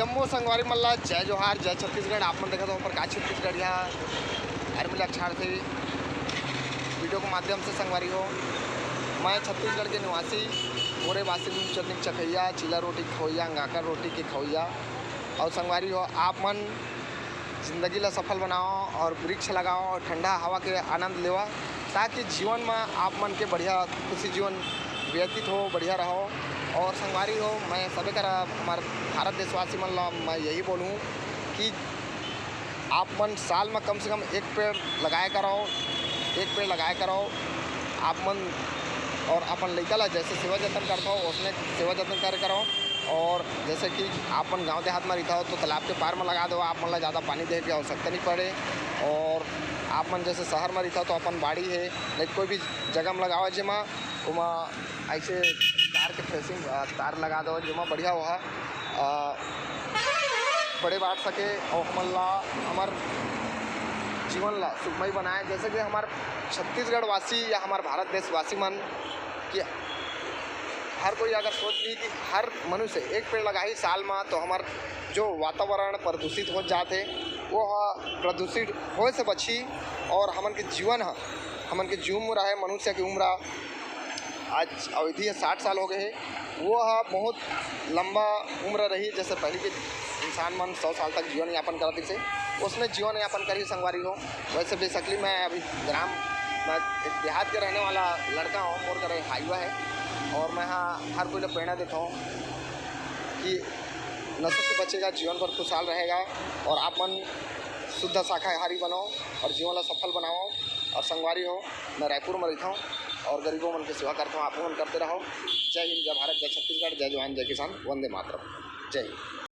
जम्मू संगवारी मल्ला जय जोहार जय छत्तीसगढ़। आप मन देखा तो ऊपर का छत्तीसगढ़ यहाँ हर मिला अक्षार थे वीडियो के माध्यम से संगवारी हो। मैं छत्तीसगढ़ के निवासी पूरे वासी चटनी चखैया चीला रोटी खोइया अंगाकर रोटी के खोइया और संगवारी हो। आप मन जिंदगी ला सफल बनाओ और वृक्ष लगाओ और ठंडा हवा के आनंद लेवा ताकि जीवन में आप मन के बढ़िया खुशी जीवन व्यतीत हो, बढ़िया रहो। और संगवारी हो, मैं सभी कर हमारे भारत देशवासी मन ला मैं यही बोलूँ कि आप मन साल में कम से कम एक पेड़ लगाए करो, एक पेड़ लगाए करो। आप मन और अपन लड़का ला जैसे सेवा जतन करता हो उसने सेवा जतन कर करो। और जैसे कि आपन गांव देहात में रहता हो तो तालाब के पार में लगा दो, आप मन ला ज़्यादा पानी देने की आवश्यकता नहीं पड़े। और आप मन जैसे शहर में रहता हो तो अपन बाड़ी है लेकिन कोई भी जगह में लगाओ जिमा वहाँ ऐसे तार के फेसिंग तार लगा दो जिमा बढ़िया हुआ बड़े बांट सके और हमन ला हमार जीवन ला सुखमय बनाए। जैसे कि हमारे छत्तीसगढ़ वासी या हमारे भारत देशवासी मन कि हर कोई अगर सोच ली कि हर मनुष्य एक पेड़ लगाई साल में तो हमार जो वातावरण प्रदूषित हो जाते वो प्रदूषित होए से बची और हमन के जीवन है हमन के जो उम्र है मनुष्य की उम्र आज अवधि है 60 साल हो गए है वो बहुत लंबा उम्र रही। जैसे पहले के इंसान मन 100 साल तक जीवन यापन करते थे उसमें जीवन यापन करी संगवारी हो। वैसे बेसिकली मैं अभी मैं एक देहात के रहने वाला लड़का हूँ, मोर का हाईवा है और मैं यहाँ हर कोई प्रेरणा देता हूँ कि नशे से बचेगा, जीवन भर खुशहाल रहेगा और आप मन शुद्ध शाकाहारी बनो और जीवन ला सफल बनाओ। और संगवारी हो, मैं रायपुर में रहता हूँ और गरीबों मन की सेवा करता हूँ, आप मन करते रहो। जय हिंद, जय भारत, जय छत्तीसगढ़, जय जवान, जय किसान, वंदे मातरम, जय हिंद।